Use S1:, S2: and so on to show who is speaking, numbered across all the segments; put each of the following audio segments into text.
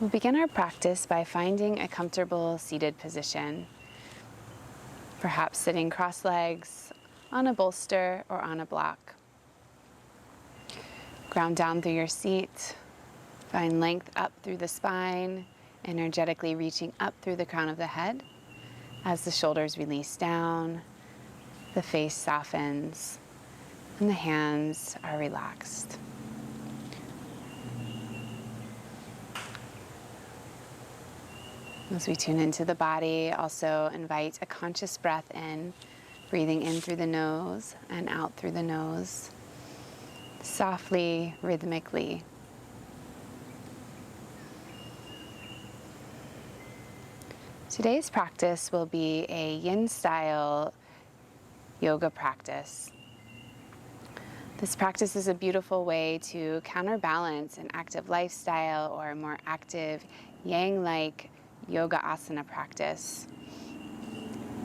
S1: We'll begin our practice by finding a comfortable seated position, perhaps sitting cross legs on a bolster or on a block. Ground down through your seat, find length up through the spine, energetically reaching up through the crown of the head. As the shoulders release down, the face softens, and the hands are relaxed. As we tune into the body, also invite a conscious breath in, breathing in through the nose and out through the nose, softly, rhythmically. Today's practice will be a Yin style yoga practice. This practice is a beautiful way to counterbalance an active lifestyle or a more active Yang-like yoga asana practice.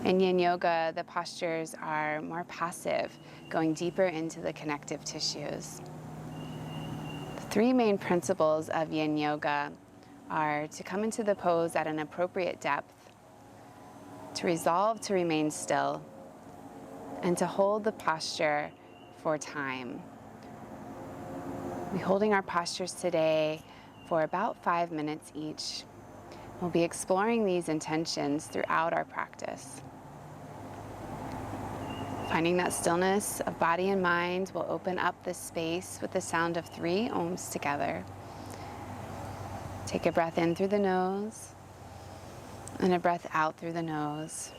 S1: In Yin Yoga, the postures are more passive, going deeper into the connective tissues. The three main principles of Yin Yoga are to come into the pose at an appropriate depth, to resolve to remain still, and to hold the posture for time. We'll be holding our postures today for about 5 minutes each. We'll be exploring these intentions throughout our practice. Finding that stillness of body and mind will open up this space with the sound of 3 ohms together. Take a breath in through the nose and a breath out through the nose.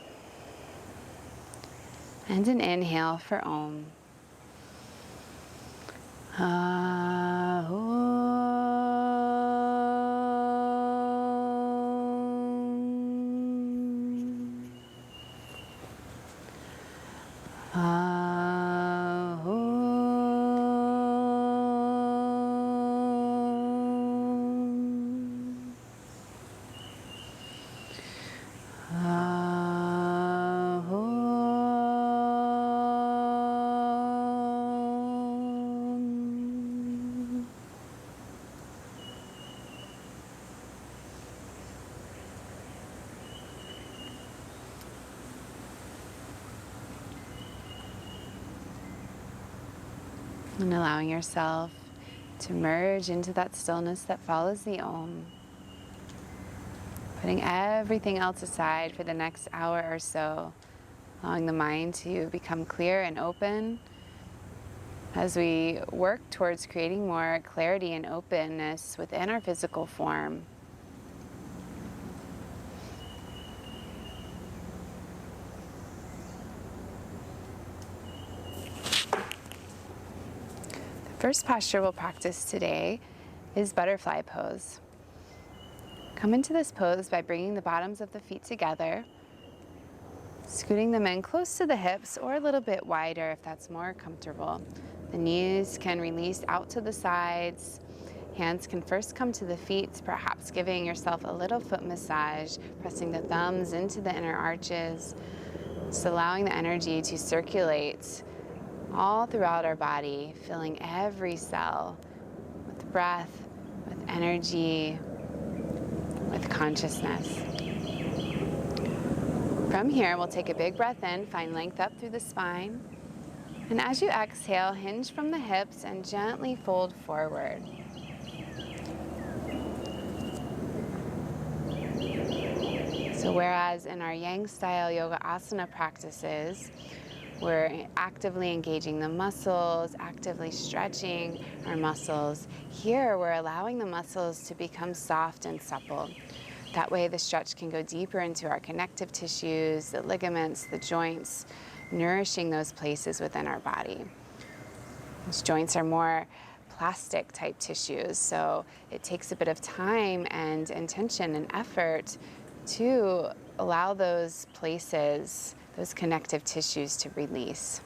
S1: And an inhale for Om. And allowing yourself to merge into that stillness that follows the Om. Putting everything else aside for the next hour or so, allowing the mind to become clear and open as we work towards creating more clarity and openness within our physical form. First posture we'll practice today is Butterfly Pose. Come into this pose by bringing the bottoms of the feet together, scooting them in close to the hips or a little bit wider if that's more comfortable. The knees can release out to the sides. Hands can first come to the feet, perhaps giving yourself a little foot massage, pressing the thumbs into the inner arches, just allowing the energy to circulate all throughout our body, filling every cell with breath, with energy, with consciousness. From here, we'll take a big breath in, find length up through the spine, and as you exhale, hinge from the hips and gently fold forward. So whereas in our Yang style yoga asana practices, we're actively engaging the muscles, actively stretching our muscles. Here, we're allowing the muscles to become soft and supple. That way, the stretch can go deeper into our connective tissues, the ligaments, the joints, nourishing those places within our body. Those joints are more plastic type tissues, so it takes a bit of time and intention and effort to allow those places, those connective tissues to release.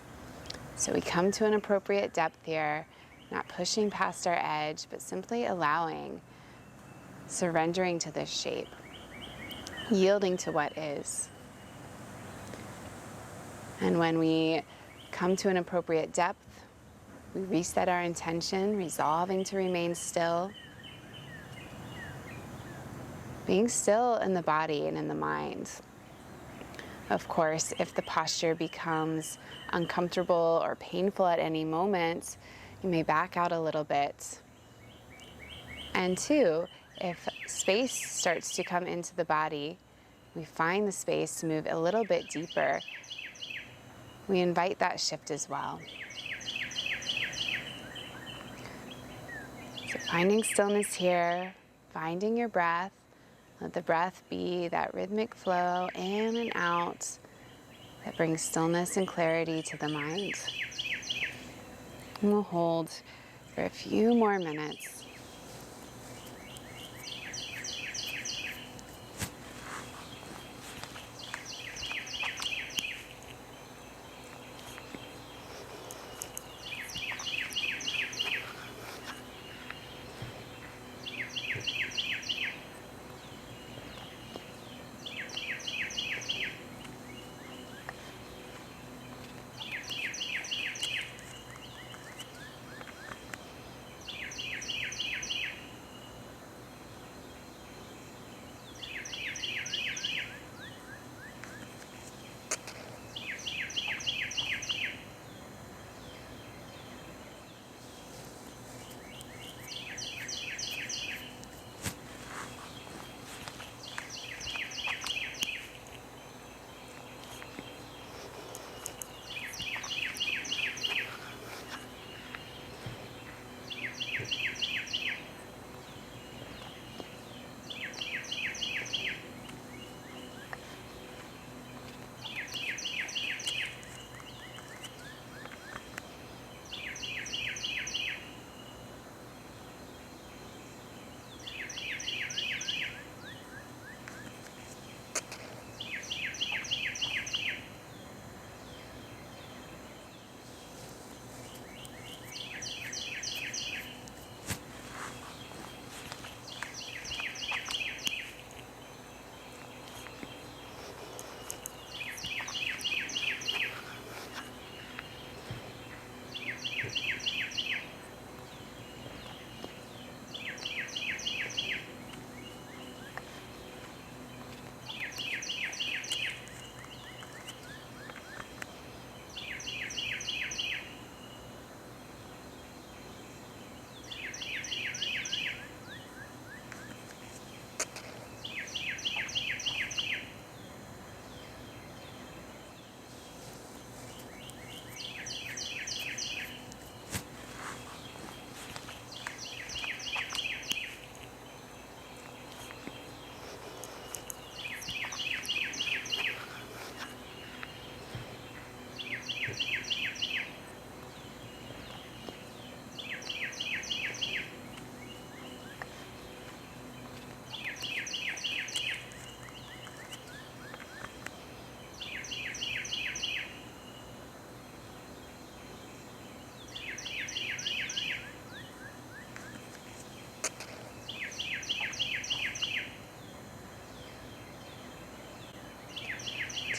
S1: So we come to an appropriate depth here, not pushing past our edge, but simply allowing, surrendering to this shape, yielding to what is. And when we come to an appropriate depth, we reset our intention, resolving to remain still. being still in the body and in the mind. Of course, if the posture becomes uncomfortable or painful at any moment, you may back out a little bit. And two, if space starts to come into the body, we find the space to move a little bit deeper. We invite that shift as well. So finding stillness here, finding your breath. Let the breath be that rhythmic flow in and out that brings stillness and clarity to the mind. And we'll hold for a few more minutes.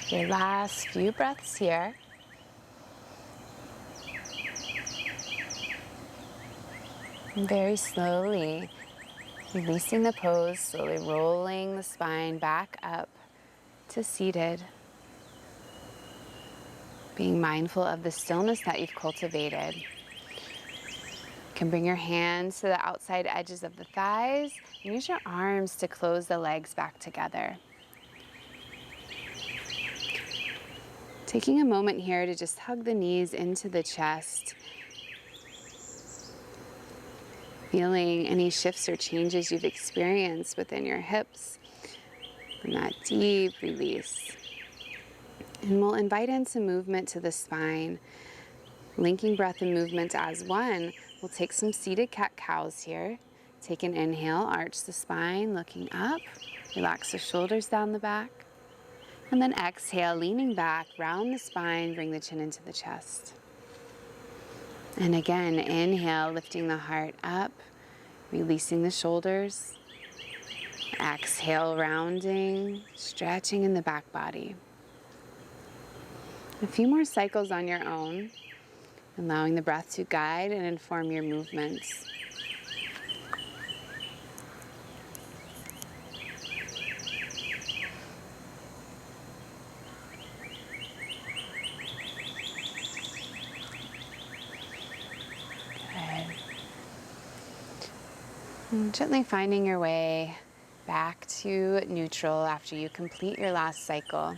S1: Your last few breaths here. And very slowly releasing the pose, slowly rolling the spine back up to seated. Being mindful of the stillness that you've cultivated. You can bring your hands to the outside edges of the thighs and use your arms to close the legs back together. Taking a moment here to just hug the knees into the chest. Feeling any shifts or changes you've experienced within your hips. And that deep release. And we'll invite in some movement to the spine. Linking breath and movement as one. We'll take some seated cat-cows here. Take an inhale, arch the spine, looking up. Relax the shoulders down the back. And then exhale, leaning back, round the spine, bring the chin into the chest. And again, inhale, lifting the heart up, releasing the shoulders. Exhale, rounding, stretching in the back body. A few more cycles on your own, allowing the breath to guide and inform your movements. And gently finding your way back to neutral after you complete your last cycle.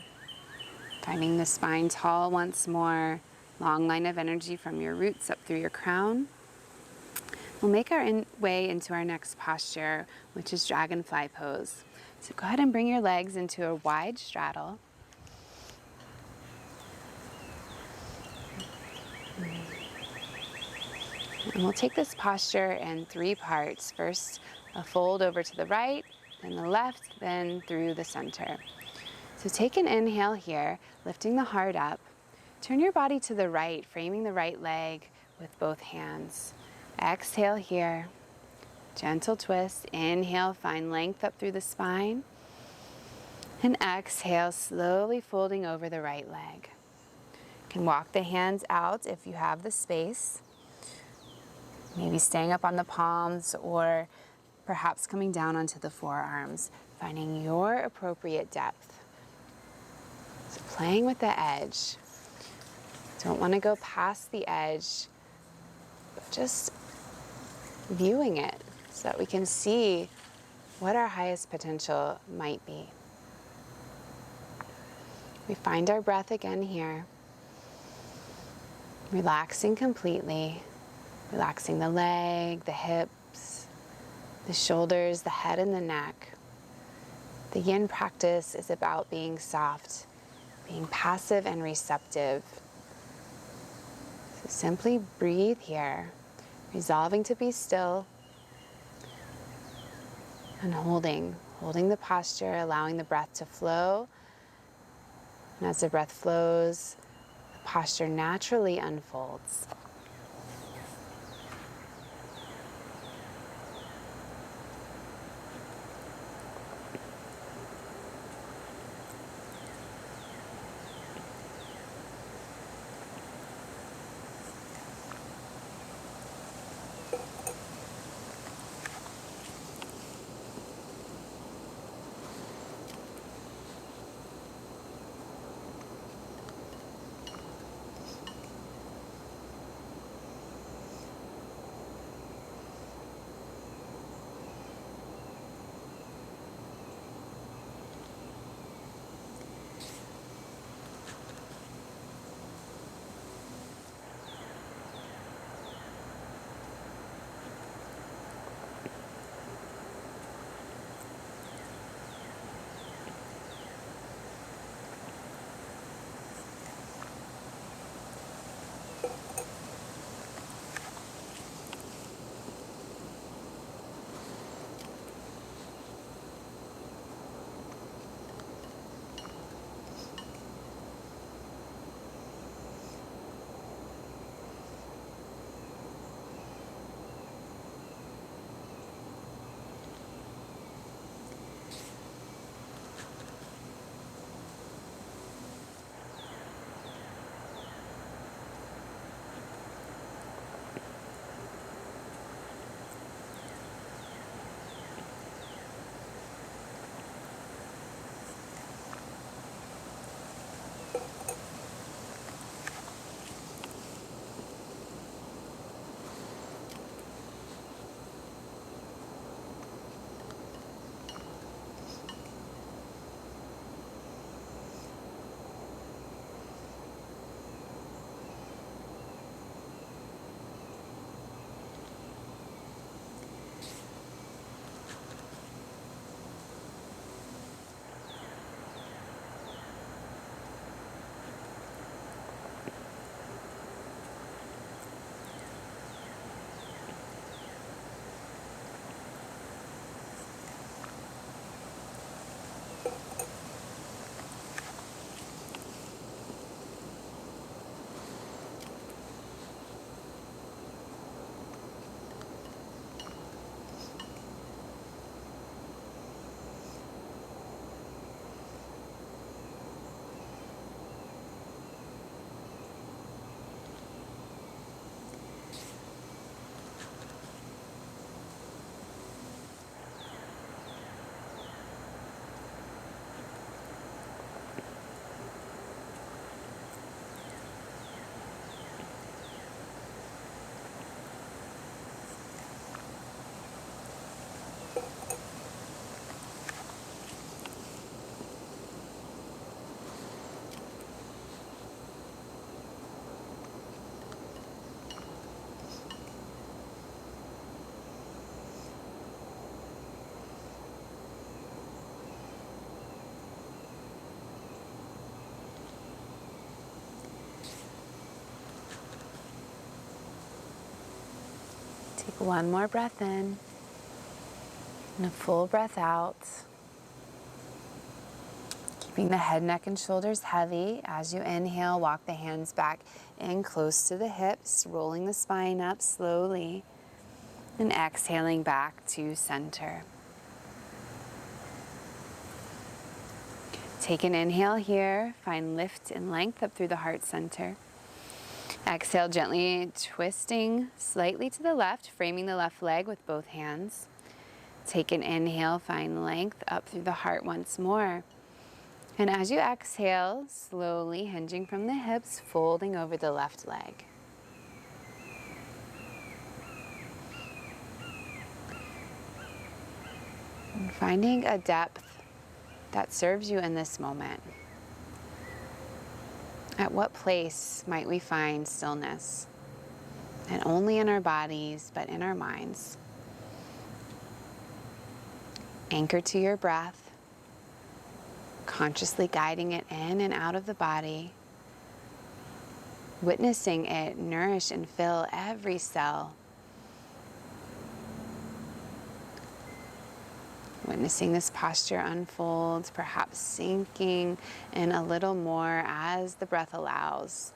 S1: Finding the spine tall once more, long line of energy from your roots up through your crown. We'll make our way into our next posture, which is Dragonfly Pose. So go ahead and bring your legs into a wide straddle. And we'll take this posture in 3 parts. First, a fold over to the right, then the left, then through the center. So take an inhale here, lifting the heart up. Turn your body to the right, framing the right leg with both hands. Exhale here. Gentle twist. Inhale, find length up through the spine. And exhale, slowly folding over the right leg. You can walk the hands out if you have the space. Maybe staying up on the palms or perhaps coming down onto the forearms, finding your appropriate depth. So playing with the edge. Don't want to go past the edge, but just viewing it so that we can see what our highest potential might be. We find our breath again here, relaxing completely, relaxing the leg, the hips, the shoulders, the head, and the neck. The Yin practice is about being soft, being passive and receptive. So simply breathe here, resolving to be still and holding the posture, allowing the breath to flow. And as the breath flows, the posture naturally unfolds. Take one more breath in and a full breath out. Keeping the head, neck, and shoulders heavy. As you inhale, walk the hands back in close to the hips, rolling the spine up slowly, and exhaling back to center. Take an inhale here, find lift and length up through the heart center. Exhale, gently twisting slightly to the left, framing the left leg with both hands. Take an inhale, find length up through the heart once more. And as you exhale, slowly hinging from the hips, folding over the left leg. And finding a depth that serves you in this moment. At what place might we find stillness? Not only in our bodies, but in our minds. Anchor to your breath, consciously guiding it in and out of the body, witnessing it nourish and fill every cell. Witnessing this posture unfold, perhaps sinking in a little more as the breath allows.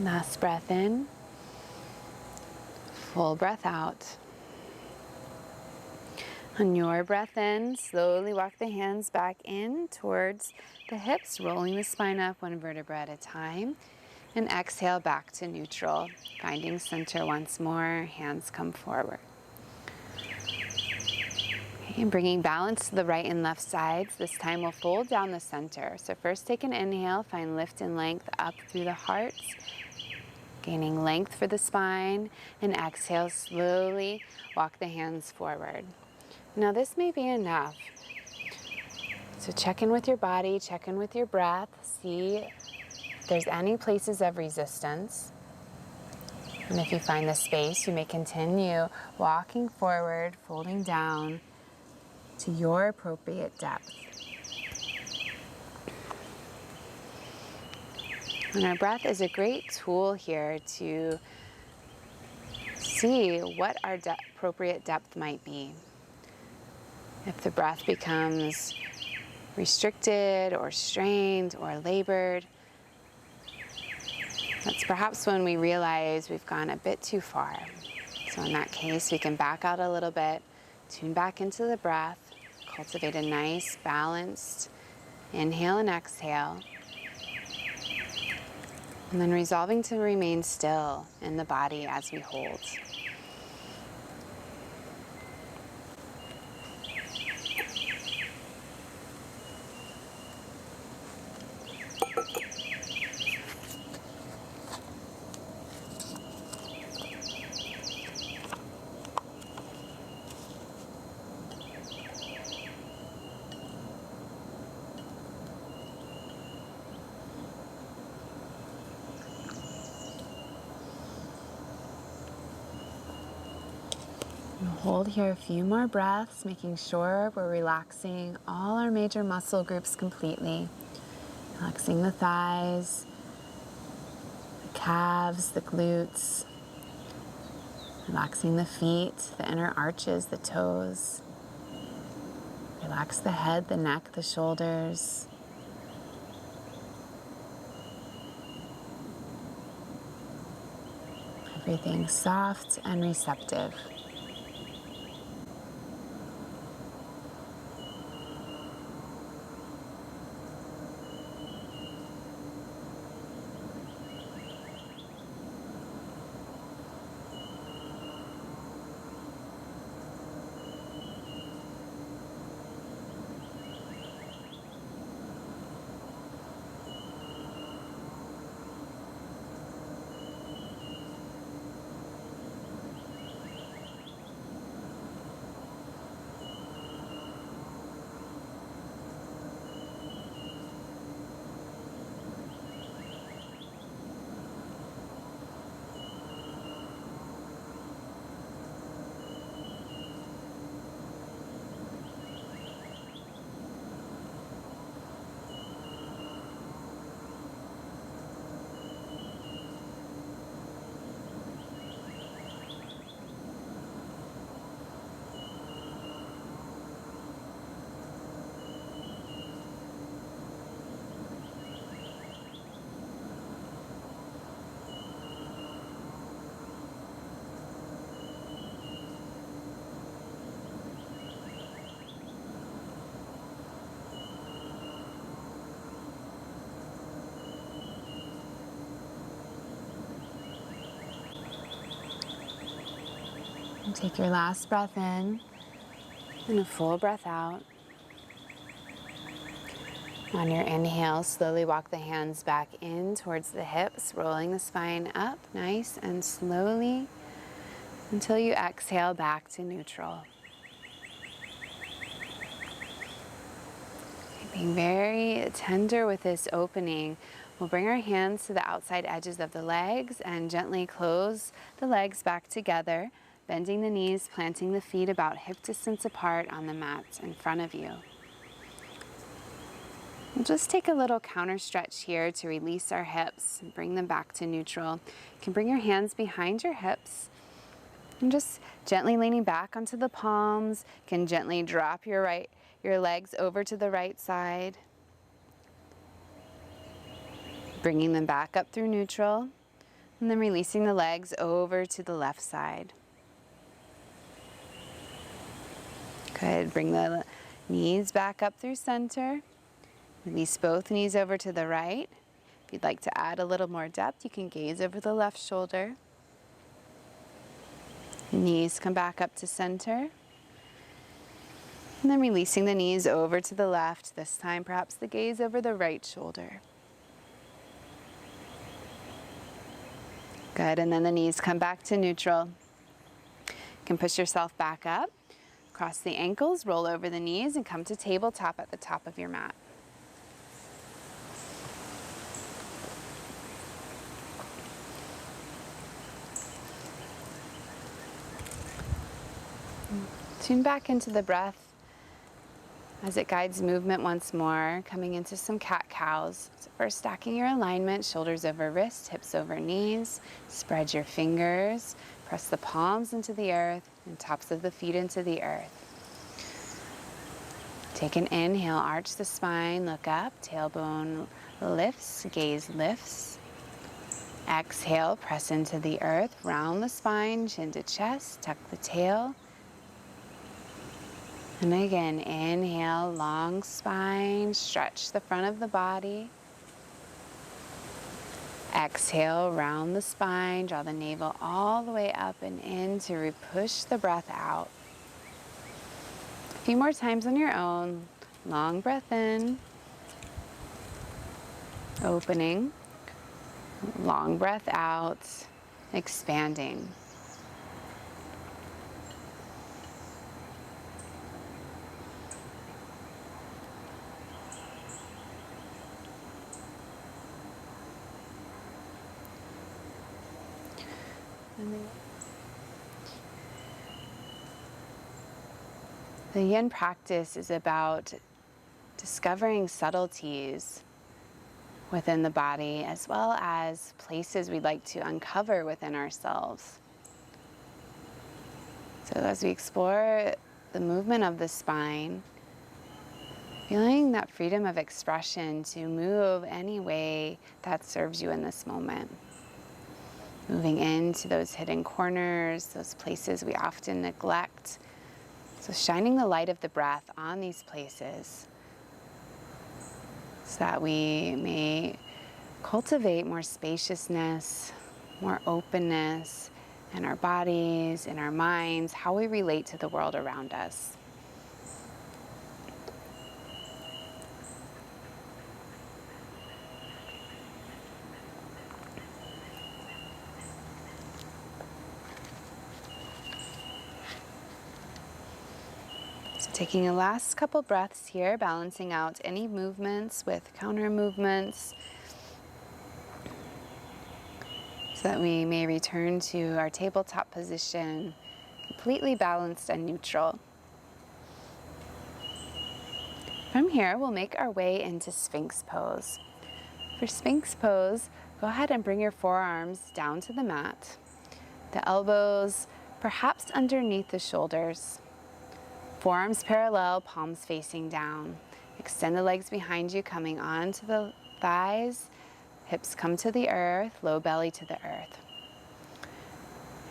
S1: Last breath in. Full breath out. On your breath in, slowly walk the hands back in towards the hips, rolling the spine up one vertebra at a time. And exhale back to neutral, finding center once more, hands come forward. Okay, and bringing balance to the right and left sides. This time we'll fold down the center. So first take an inhale, find lift and length up through the heart, gaining length for the spine, and exhale, slowly walk the hands forward. Now this may be enough. So check in with your body, check in with your breath, see if there's any places of resistance. And if you find the space, you may continue walking forward, folding down to your appropriate depth. And our breath is a great tool here to see what our appropriate depth might be. If the breath becomes restricted or strained or labored, that's perhaps when we realize we've gone a bit too far. So in that case, we can back out a little bit, tune back into the breath, cultivate a nice, balanced inhale and exhale, and then resolving to remain still in the body as we hold. We'll hold here a few more breaths, making sure we're relaxing all our major muscle groups completely. Relaxing the thighs, the calves, the glutes. Relaxing the feet, the inner arches, the toes. Relax the head, the neck, the shoulders. Everything soft and receptive. And take your last breath in and a full breath out. On your inhale, slowly walk the hands back in towards the hips, rolling the spine up nice and slowly until you exhale back to neutral. Being very tender with this opening, we'll bring our hands to the outside edges of the legs and gently close the legs back together, bending the knees, planting the feet about hip distance apart on the mat in front of you. We'll just take a little counter stretch here to release our hips and bring them back to neutral. You can bring your hands behind your hips and just gently leaning back onto the palms. You can gently drop your legs over to the right side, bringing them back up through neutral. And then releasing the legs over to the left side. Good. Bring the knees back up through center. Release both knees over to the right. If you'd like to add a little more depth, you can gaze over the left shoulder. Knees come back up to center. And then releasing the knees over to the left. This time, perhaps the gaze over the right shoulder. Good. And then the knees come back to neutral. You can push yourself back up. Cross the ankles, roll over the knees, and come to tabletop at the top of your mat. Tune back into the breath as it guides movement once more, coming into some cat-cows. So first, stacking your alignment, shoulders over wrists, hips over knees. Spread your fingers, press the palms into the earth and tops of the feet into the earth. Take an inhale, arch the spine, look up, tailbone lifts, gaze lifts. Exhale, press into the earth, round the spine, chin to chest, tuck the tail. And again, inhale, long spine, stretch the front of the body. Exhale, round the spine, draw the navel all the way up and in to push the breath out. A few more times on your own. Long breath in. Opening. Long breath out. Expanding. The Yin practice is about discovering subtleties within the body as well as places we'd like to uncover within ourselves. So as we explore the movement of the spine, feeling that freedom of expression to move any way that serves you in this moment. Moving into those hidden corners, those places we often neglect. So shining the light of the breath on these places so that we may cultivate more spaciousness, more openness in our bodies, in our minds, how we relate to the world around us. Taking a last couple breaths here, balancing out any movements with counter movements so that we may return to our tabletop position, completely balanced and neutral. From here, we'll make our way into Sphinx Pose. For Sphinx Pose, go ahead and bring your forearms down to the mat, the elbows perhaps underneath the shoulders. Forearms parallel, palms facing down. Extend the legs behind you, coming onto the thighs. Hips come to the earth, low belly to the earth.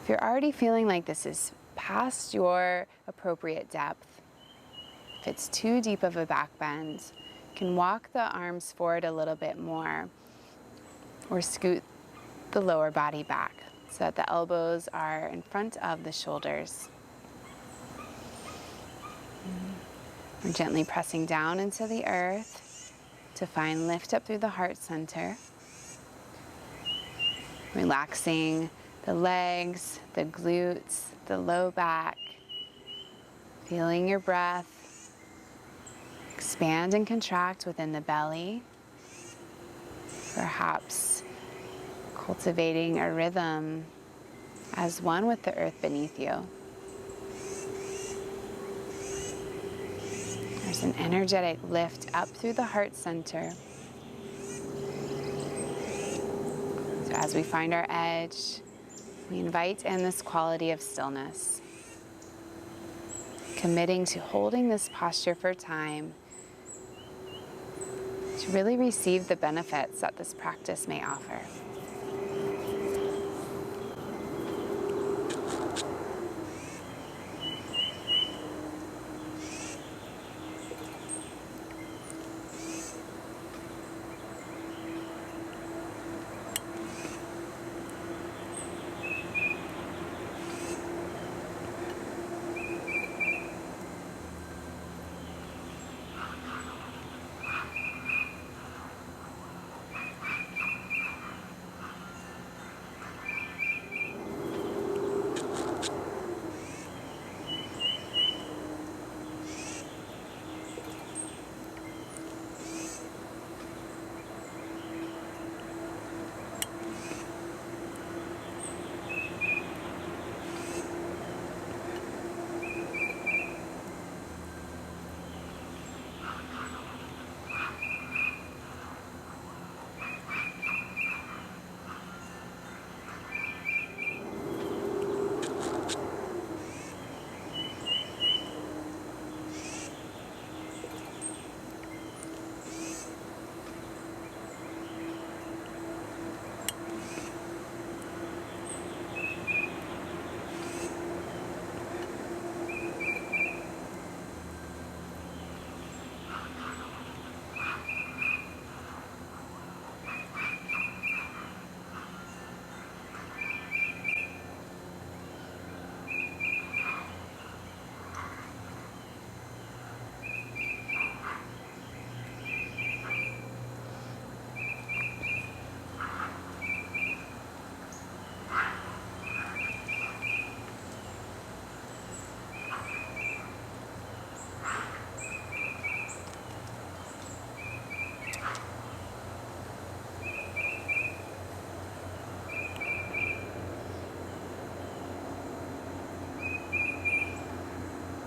S1: If you're already feeling like this is past your appropriate depth, if it's too deep of a back bend, you can walk the arms forward a little bit more or scoot the lower body back so that the elbows are in front of the shoulders. We're gently pressing down into the earth to find lift up through the heart center. Relaxing the legs, the glutes, the low back. Feeling your breath expand and contract within the belly. Perhaps cultivating a rhythm as one with the earth beneath you. There's an energetic lift up through the heart center. So as we find our edge, we invite in this quality of stillness, committing to holding this posture for time to really receive the benefits that this practice may offer.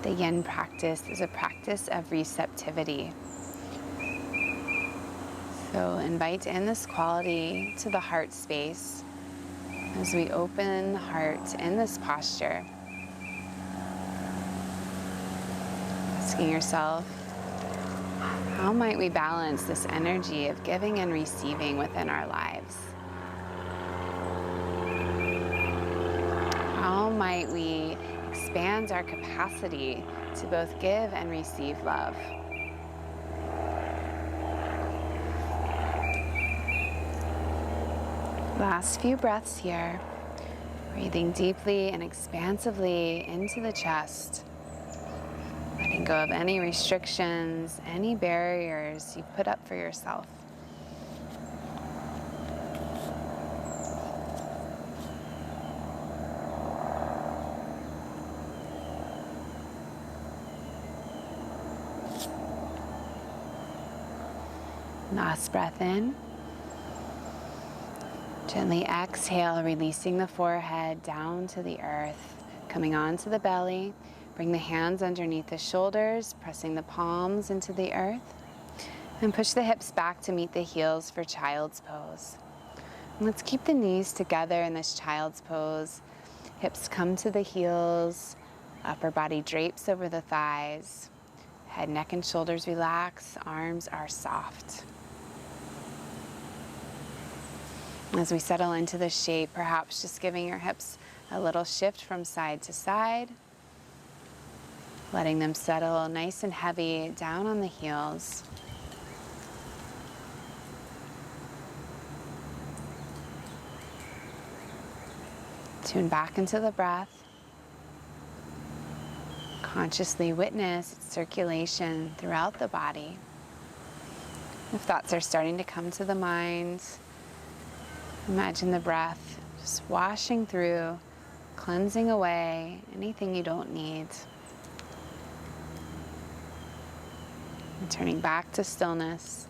S1: The Yin practice is a practice of receptivity. So invite in this quality to the heart space as we open the heart in this posture. Asking yourself, how might we balance this energy of giving and receiving within our lives? How might we expand our capacity to both give and receive love? Last few breaths here, breathing deeply and expansively into the chest, letting go of any restrictions, any barriers you've put up for yourself. Last breath in. Gently exhale, releasing the forehead down to the earth, coming onto the belly. Bring the hands underneath the shoulders, pressing the palms into the earth. And push the hips back to meet the heels for Child's Pose. And let's keep the knees together in this Child's Pose. Hips come to the heels, upper body drapes over the thighs. Head, neck, and shoulders relax, arms are soft. As we settle into the shape, perhaps just giving your hips a little shift from side to side, letting them settle nice and heavy down on the heels. Tune back into the breath. Consciously witness its circulation throughout the body. If thoughts are starting to come to the mind, imagine the breath just washing through, cleansing away anything you don't need. And turning back to stillness,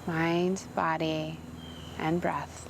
S1: mind, body, and breath.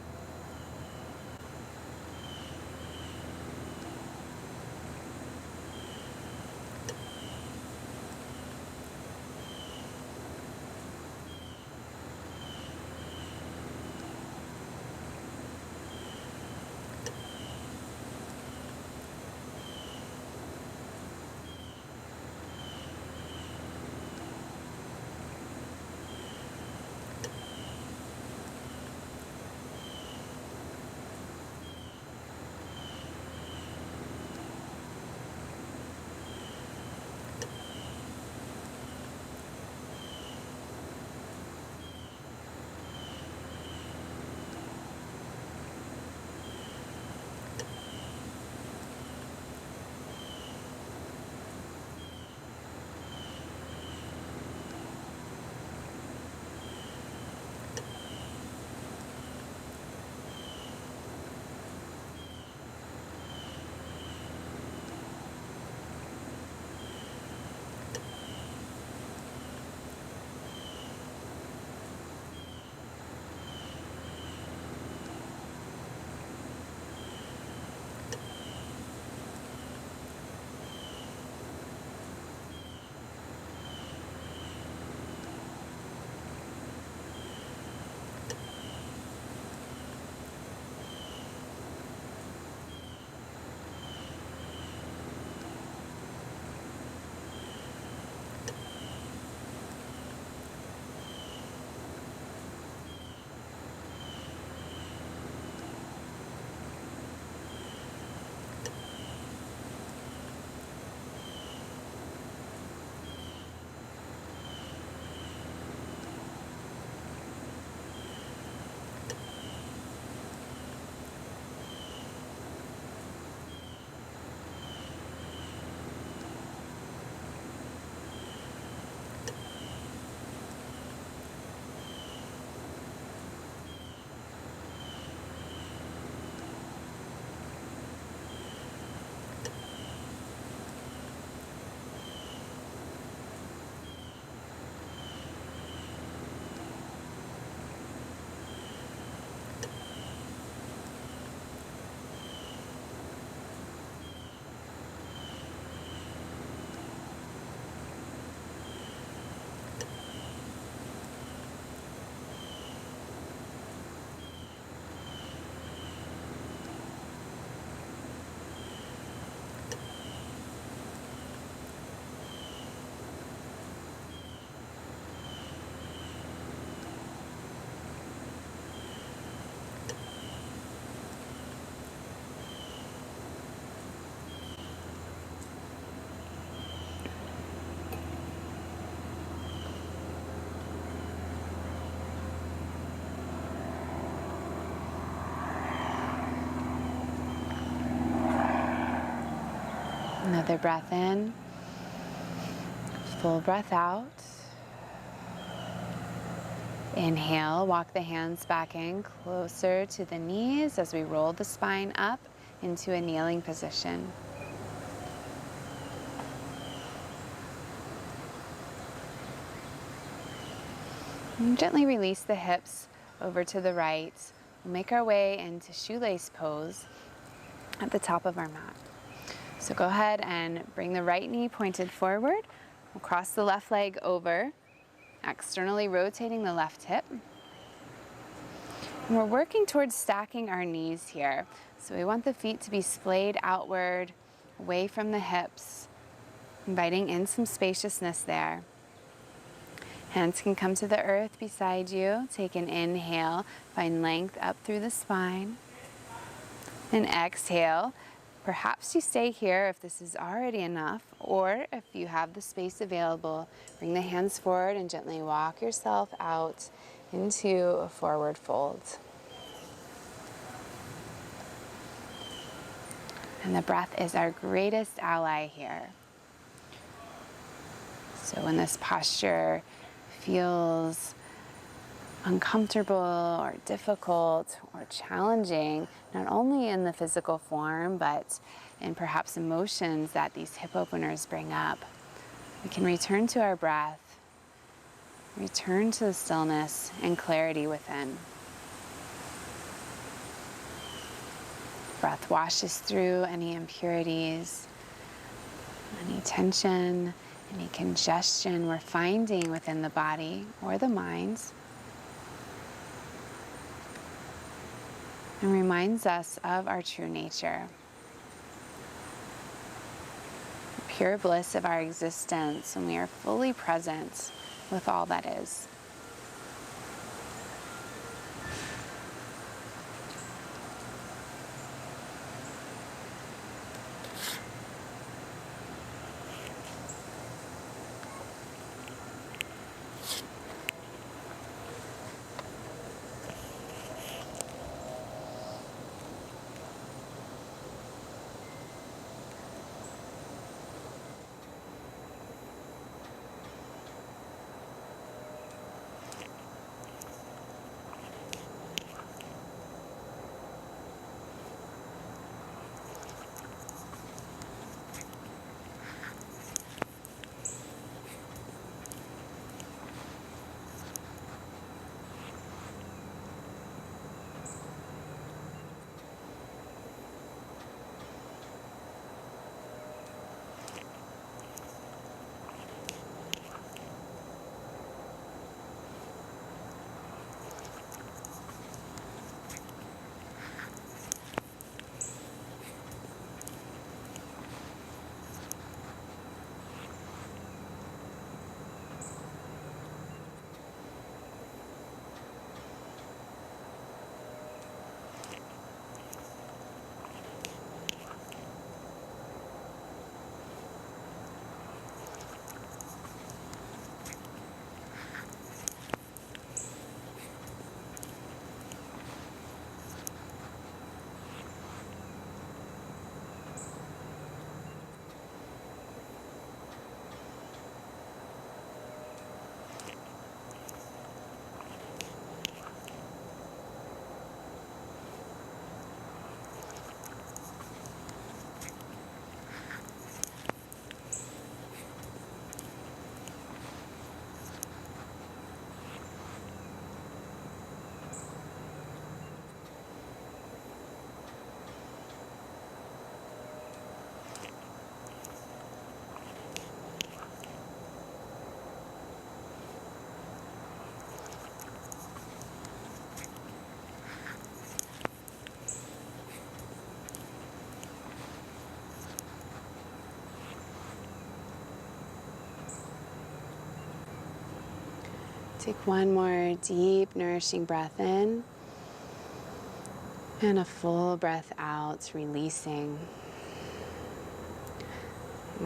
S1: Another breath in, full breath out. Inhale, walk the hands back in closer to the knees as we roll the spine up into a kneeling position. And gently release the hips over to the right. We'll make our way into Shoelace Pose at the top of our mat. So go ahead and bring the right knee pointed forward. We'll cross the left leg over, externally rotating the left hip. And we're working towards stacking our knees here. So we want the feet to be splayed outward, away from the hips, inviting in some spaciousness there. Hands can come to the earth beside you. Take an inhale, find length up through the spine. And exhale. Perhaps you stay here if this is already enough, or if you have the space available, bring the hands forward and gently walk yourself out into a forward fold. And the breath is our greatest ally here. So when this posture feels uncomfortable or difficult or challenging, not only in the physical form, but in perhaps emotions that these hip openers bring up, we can return to our breath, return to the stillness and clarity within. Breath washes through any impurities, any tension, any congestion we're finding within the body or the mind, and reminds us of our true nature, the pure bliss of our existence, and we are fully present with all that is. Take one more deep, nourishing breath in, and a full breath out, releasing.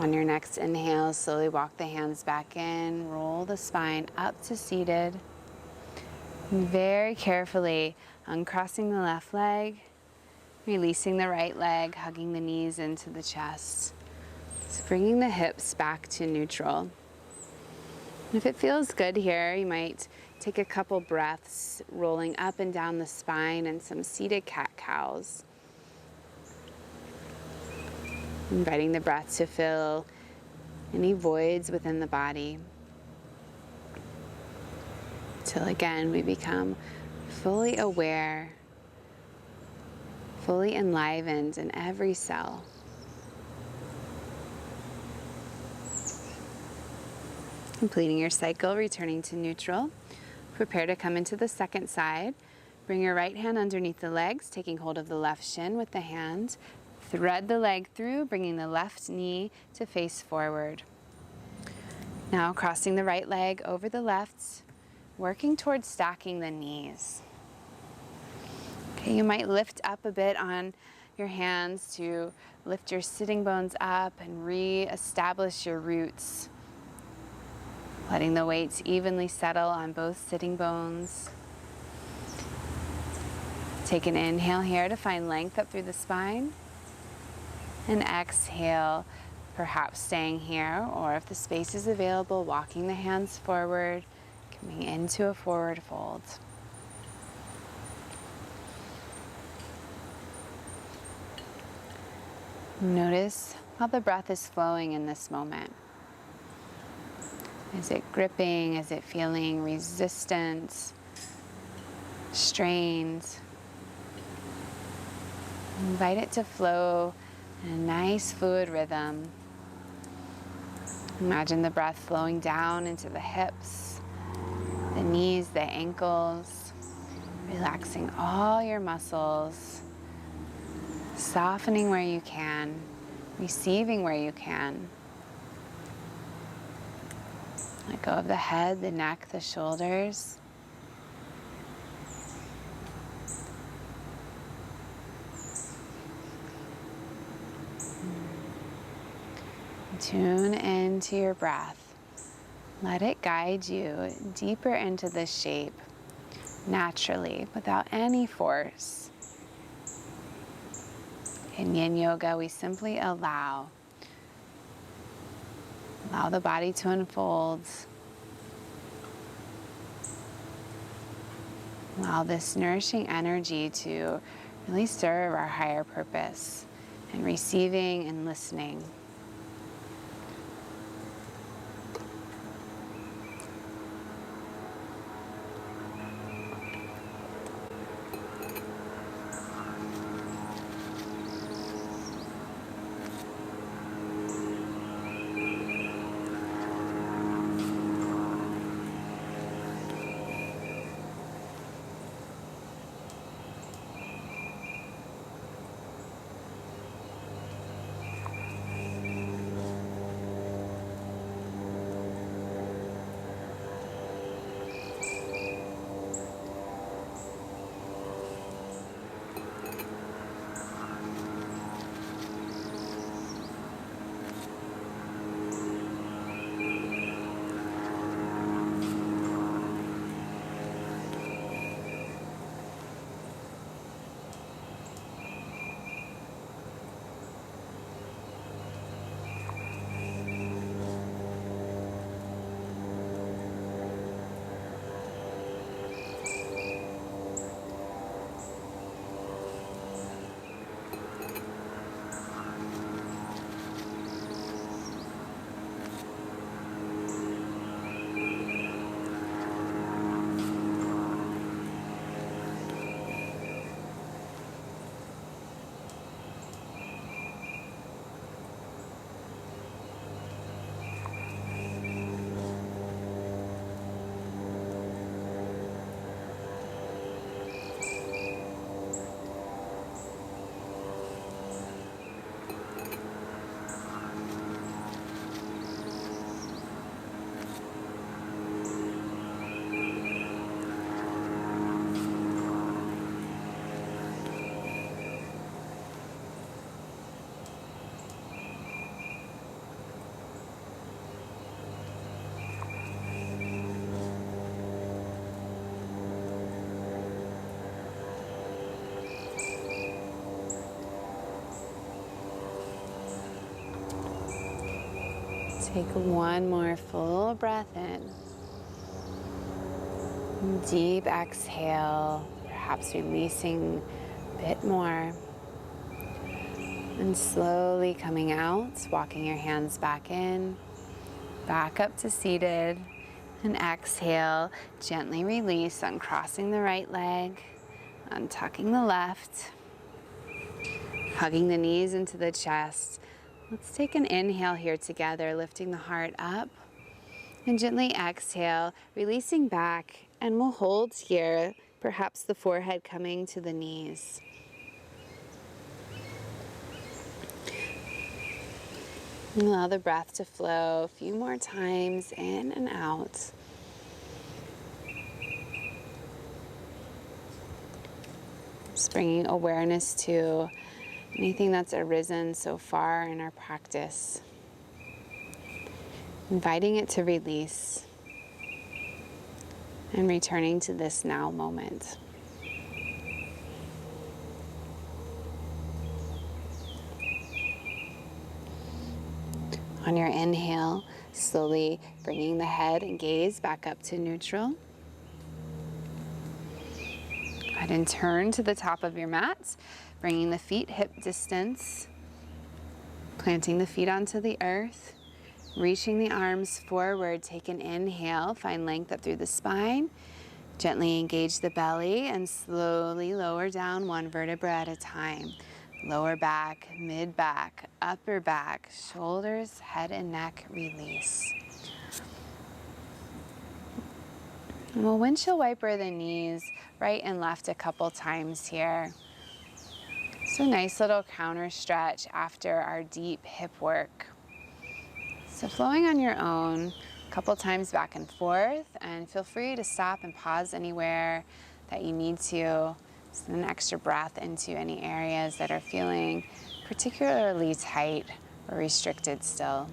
S1: On your next inhale, slowly walk the hands back in, roll the spine up to seated. And very carefully uncrossing the left leg, releasing the right leg, hugging the knees into the chest. So bringing the hips back to neutral. And if it feels good here, you might take a couple breaths rolling up and down the spine and some seated cat-cows. Inviting the breath to fill any voids within the body. Till again we become fully aware, fully enlivened in every cell. Completing your cycle, returning to neutral. Prepare to come into the second side. Bring your right hand underneath the legs, taking hold of the left shin with the hand. Thread the leg through, bringing the left knee to face forward. Now crossing the right leg over the left, working towards stacking the knees. Okay, you might lift up a bit on your hands to lift your sitting bones up and re-establish your roots. Letting the weights evenly settle on both sitting bones. Take an inhale here to find length up through the spine. And exhale, perhaps staying here, or if the space is available, walking the hands forward, coming into a forward fold. Notice how the breath is flowing in this moment. Is it gripping? Is it feeling resistant, strained? Invite it to flow in a nice fluid rhythm. Imagine the breath flowing down into the hips, the knees, the ankles, relaxing all your muscles, softening where you can, receiving where you can. Let go of the head, the neck, the shoulders. Tune into your breath. Let it guide you deeper into this shape, naturally, without any force. In Yin Yoga, we simply allow the body to unfold. Allow this nourishing energy to really serve our higher purpose in receiving and listening. Take one more full breath in. Deep exhale, perhaps releasing a bit more. And slowly coming out, walking your hands back in, back up to seated. And exhale, gently release, uncrossing the right leg, untucking the left, hugging the knees into the chest. Let's take an inhale here together, lifting the heart up. And gently exhale, releasing back, and we'll hold here, perhaps the forehead coming to the knees. And allow the breath to flow a few more times in and out. Just bringing awareness to anything that's arisen so far in our practice. Inviting it to release and returning to this now moment. On your inhale, slowly bringing the head and gaze back up to neutral. Go ahead and turn to the top of your mat, bringing the feet hip distance, planting the feet onto the earth. Reaching the arms forward, take an inhale, find length up through the spine. Gently engage the belly and slowly lower down one vertebra at a time. Lower back, mid back, upper back, shoulders, head and neck, release. And we'll windshield wiper the knees right and left a couple times here. So nice little counter stretch after our deep hip work. So flowing on your own, a couple times back and forth, and feel free to stop and pause anywhere that you need to. Send an extra breath into any areas that are feeling particularly tight or restricted still.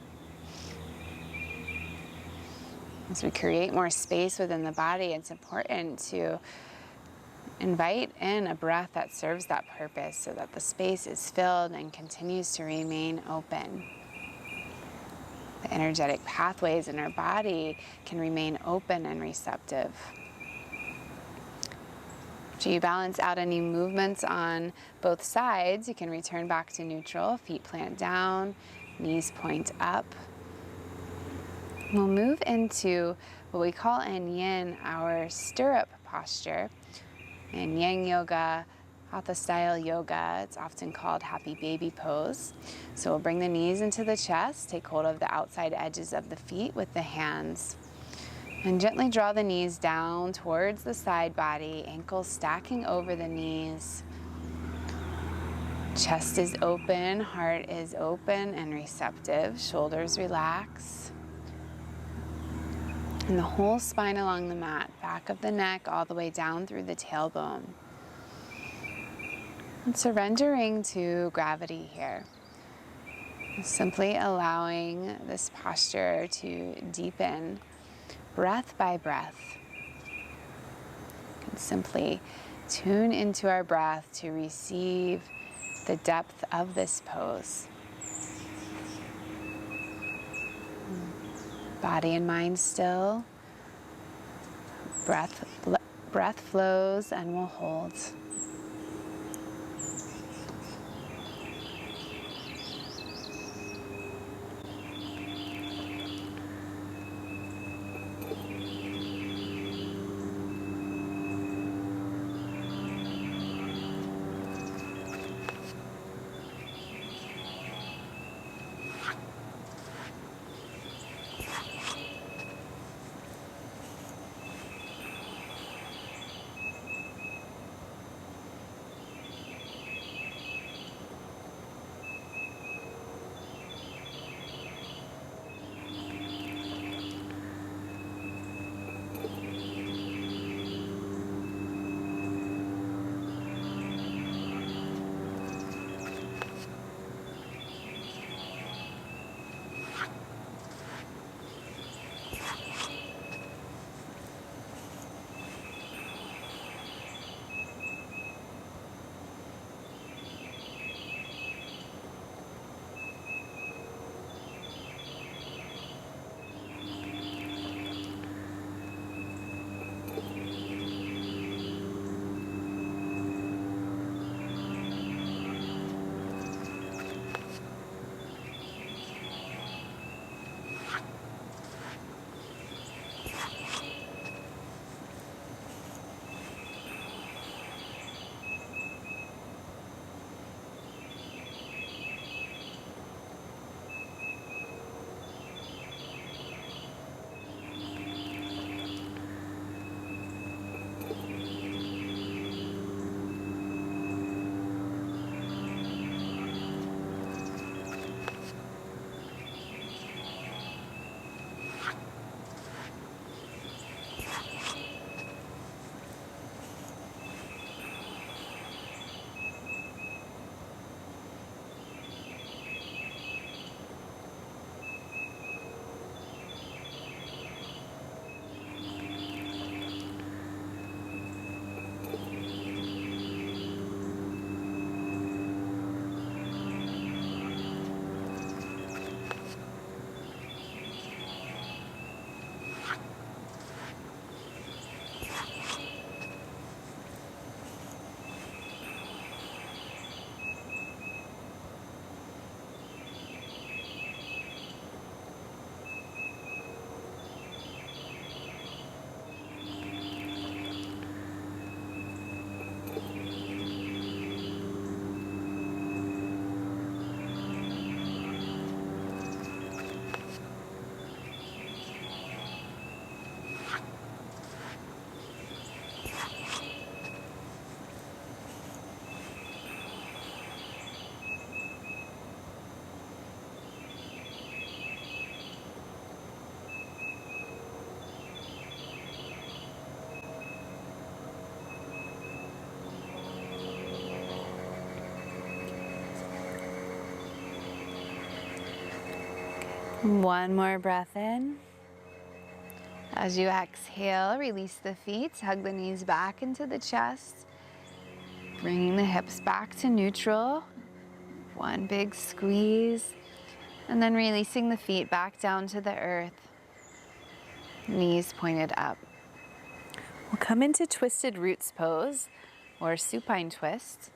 S1: As we create more space within the body, it's important to invite in a breath that serves that purpose so that the space is filled and continues to remain open. The energetic pathways in our body can remain open and receptive. After you balance out any movements on both sides, you can return back to neutral, feet plant down, knees point up. We'll move into what we call in Yin our stirrup posture. In Yang Yoga, Hatha style yoga, it's often called Happy Baby Pose. So we'll bring the knees into the chest, take hold of the outside edges of the feet with the hands, and gently draw the knees down towards the side body, ankles stacking over the knees. Chest is open, heart is open and receptive, shoulders relax. And the whole spine along the mat, back of the neck all the way down through the tailbone. And surrendering to gravity here. Simply allowing this posture to deepen breath by breath. And simply tune into our breath to receive the depth of this pose. Body and mind still. Breath flows and we'll hold. One more breath in. As you exhale, release the feet, hug the knees back into the chest, bringing the hips back to neutral. One big squeeze, and then releasing the feet back down to the earth, knees pointed up. We'll come into Twisted Roots Pose, or supine twist.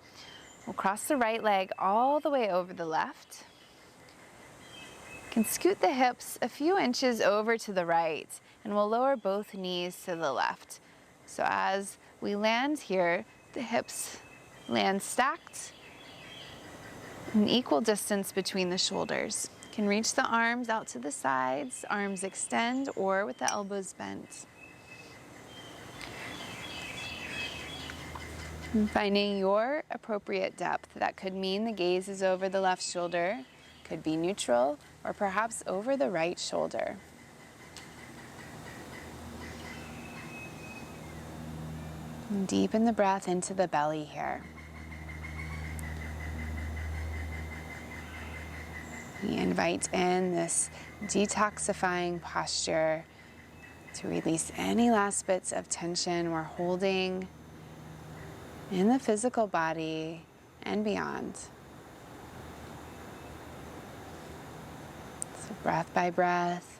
S1: We'll cross the right leg all the way over the left. You can scoot the hips a few inches over to the right, and we'll lower both knees to the left. So as we land here, the hips land stacked, an equal distance between the shoulders. You can reach the arms out to the sides, arms extend, or with the elbows bent. And finding your appropriate depth. That could mean the gaze is over the left shoulder, could be neutral, or perhaps over the right shoulder. And deepen the breath into the belly here. We invite in this detoxifying posture to release any last bits of tension we're holding in the physical body and beyond. So breath by breath,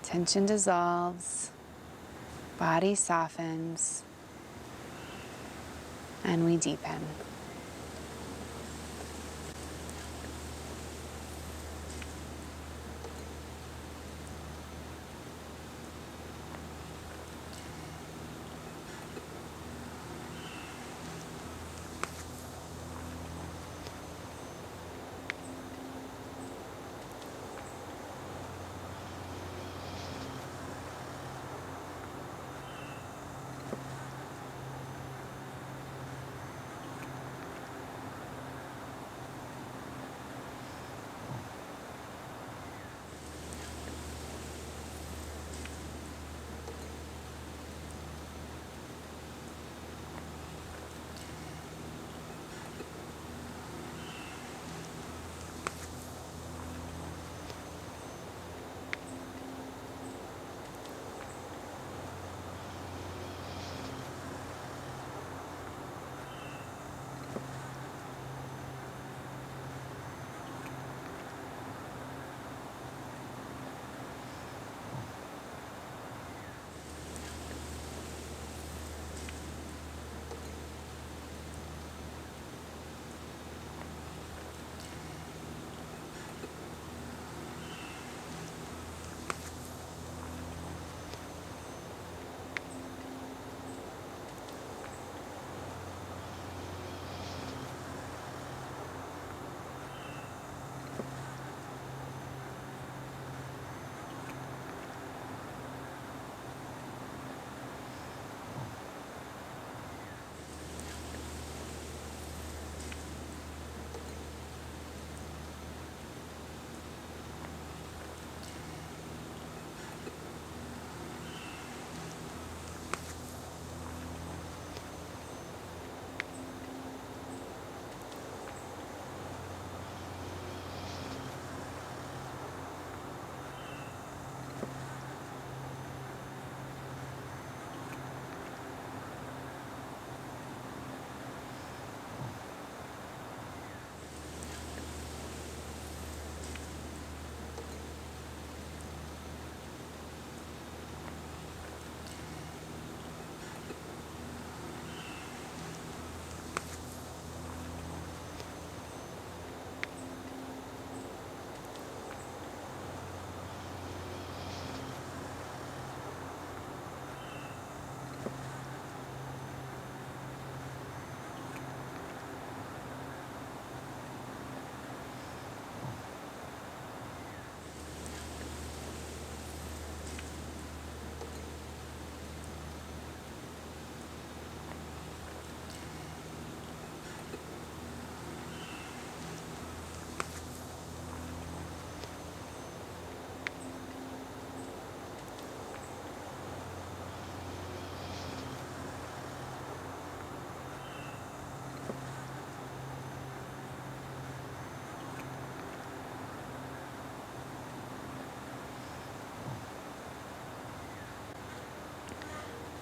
S1: tension dissolves, body softens, and we deepen.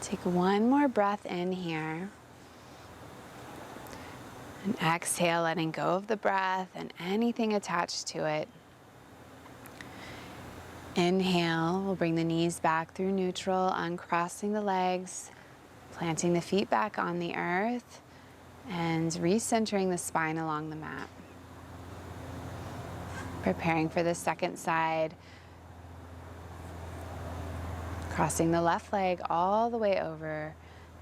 S1: Take one more breath in here. And exhale, letting go of the breath and anything attached to it. Inhale, we'll bring the knees back through neutral, uncrossing the legs, planting the feet back on the earth, and recentering the spine along the mat. Preparing for the second side, crossing the left leg all the way over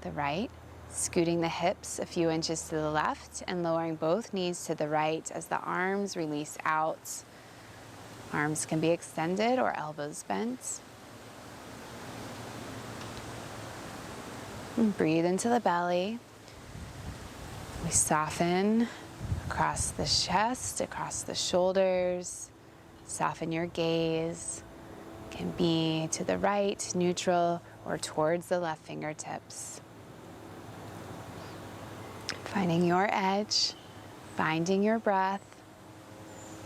S1: the right, scooting the hips a few inches to the left and lowering both knees to the right as the arms release out. Arms can be extended or elbows bent. And breathe into the belly. We soften across the chest, across the shoulders. Soften your gaze. It can be to the right, neutral, or towards the left fingertips. Finding your edge, finding your breath,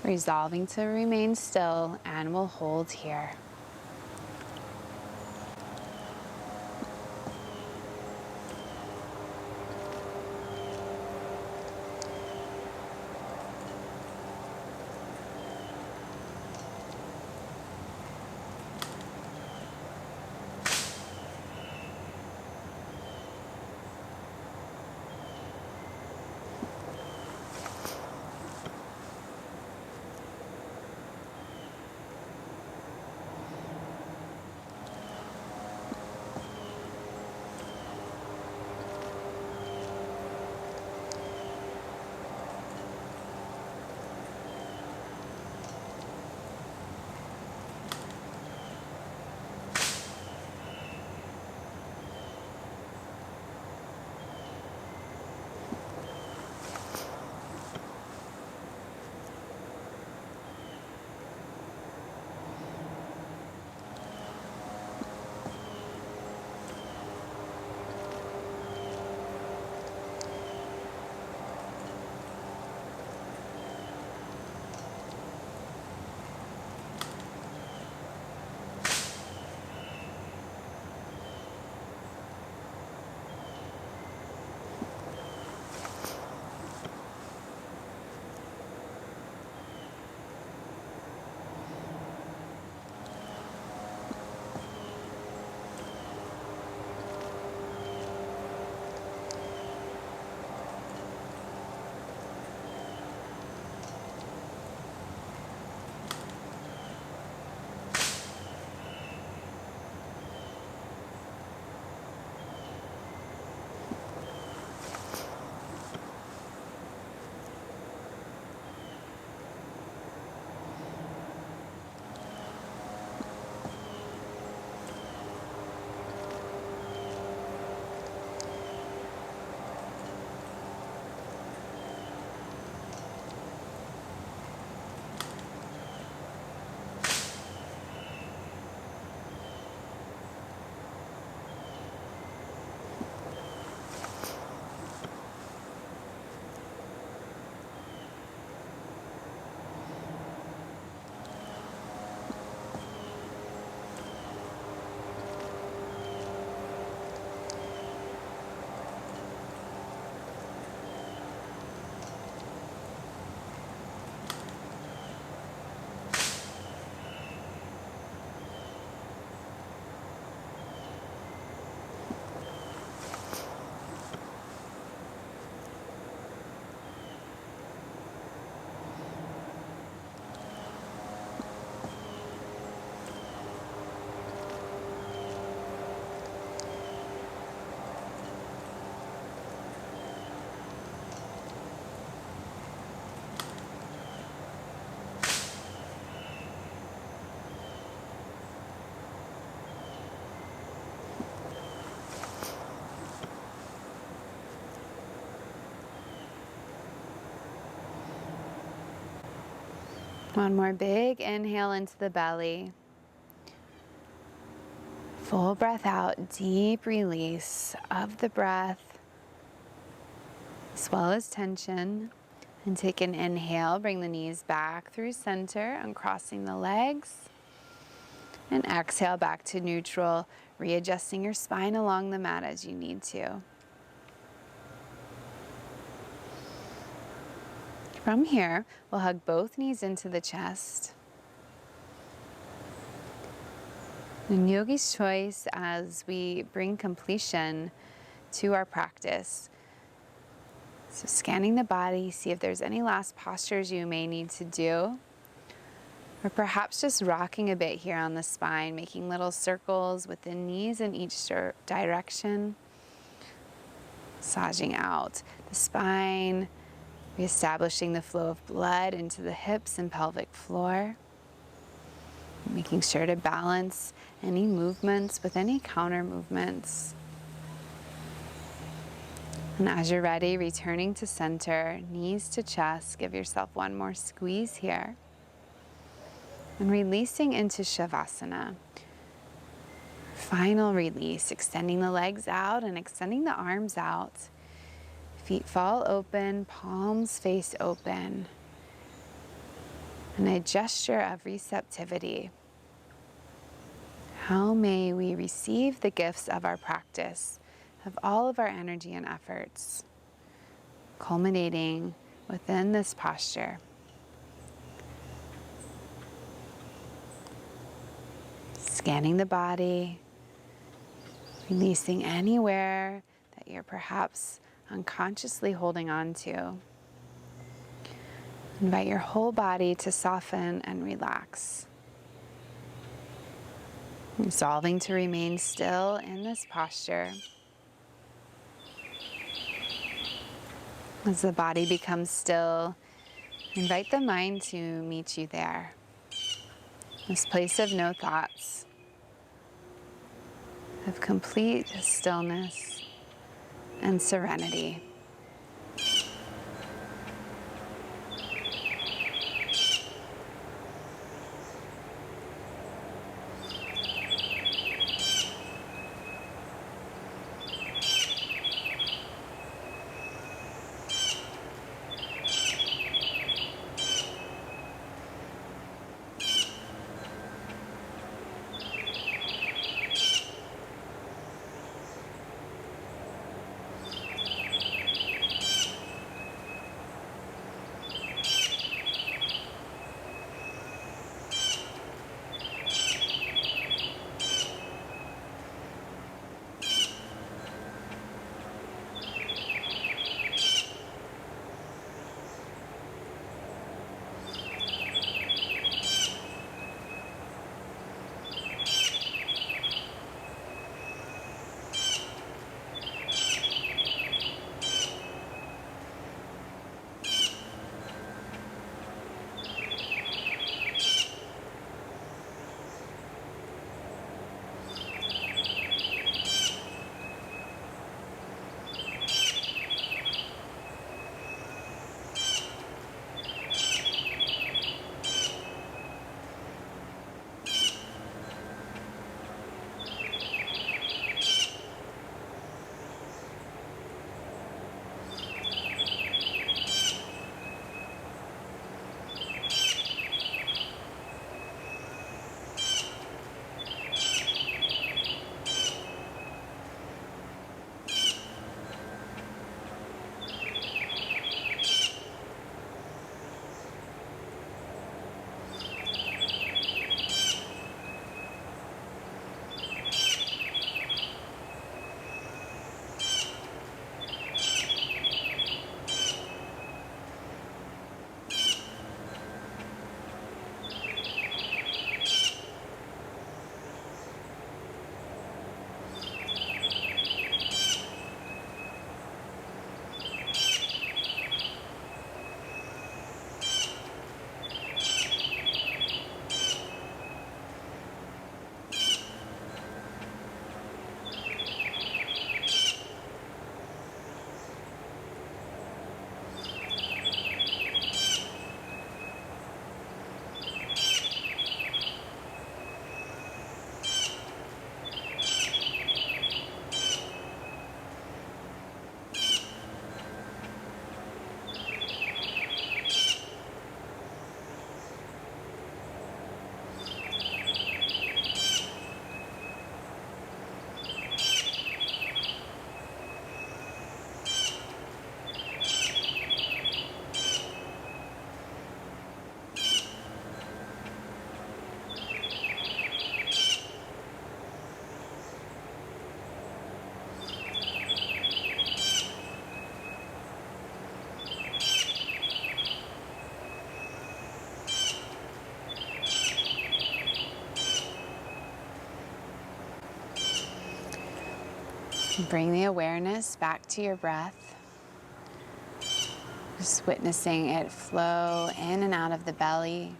S1: resolving to remain still, and we'll hold here. One more big inhale into the belly. Full breath out, deep release of the breath, as well as tension. And take an inhale, bring the knees back through center, uncrossing the legs. And exhale back to neutral, readjusting your spine along the mat as you need to. From here, we'll hug both knees into the chest. And Yogi's choice as we bring completion to our practice. So scanning the body, see if there's any last postures you may need to do. Or perhaps just rocking a bit here on the spine, making little circles with the knees in each direction. Massaging out the spine, reestablishing the flow of blood into the hips and pelvic floor. Making sure to balance any movements with any counter movements. And as you're ready, returning to center, knees to chest. Give yourself one more squeeze here. And releasing into Shavasana. Final release, extending the legs out and extending the arms out. Feet fall open, palms face open. And a gesture of receptivity. How may we receive the gifts of our practice, of all of our energy and efforts, culminating within this posture. Scanning the body, releasing anywhere that you're perhaps unconsciously holding on to. Invite your whole body to soften and relax. Resolving to remain still in this posture. As the body becomes still, invite the mind to meet you there. This place of no thoughts, of complete stillness and serenity. Bring the awareness back to your breath. Just witnessing it flow in and out of the belly.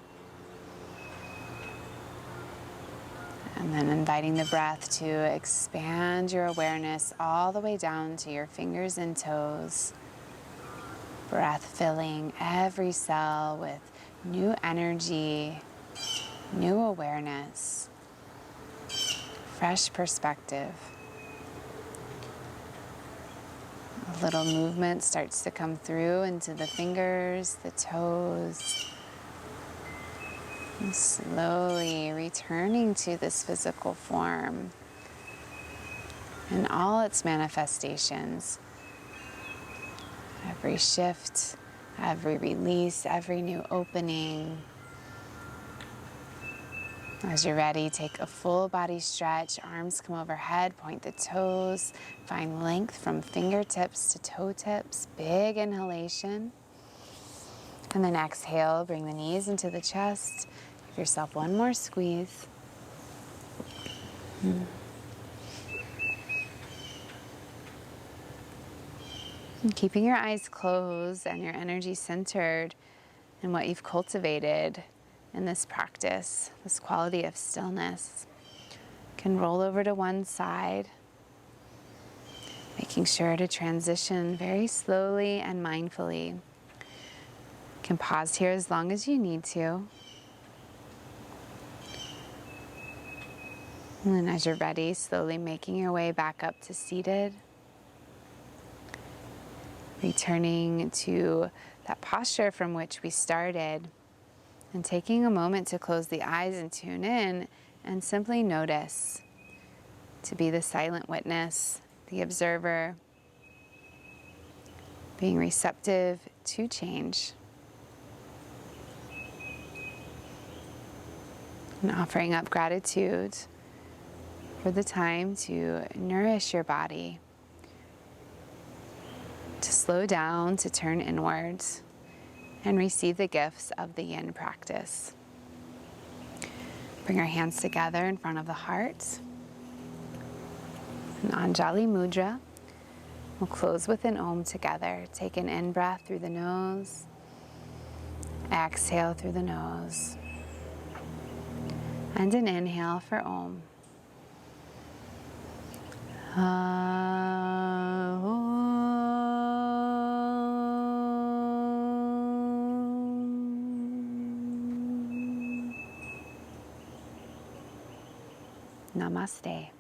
S1: And then inviting the breath to expand your awareness all the way down to your fingers and toes. Breath filling every cell with new energy, new awareness, fresh perspective. A little movement starts to come through into the fingers, the toes. And slowly returning to this physical form in all its manifestations. Every shift, every release, every new opening. As you're ready, take a full body stretch. Arms come overhead, point the toes. Find length from fingertips to toe tips. Big inhalation. And then exhale, bring the knees into the chest. Give yourself one more squeeze. And keeping your eyes closed and your energy centered in what you've cultivated in this practice, this quality of stillness, can roll over to one side, making sure to transition very slowly and mindfully. You can pause here as long as you need to. And then as you're ready, slowly making your way back up to seated. Returning to that posture from which we started. And taking a moment to close the eyes and tune in and simply notice. To be the silent witness, the observer. Being receptive to change. And offering up gratitude for the time to nourish your body, to slow down, to turn inwards, and receive the gifts of the Yin practice. Bring our hands together in front of the heart. An Anjali Mudra. We'll close with an Om together. Take an in-breath through the nose. Exhale through the nose. And an inhale for Om. Namaste.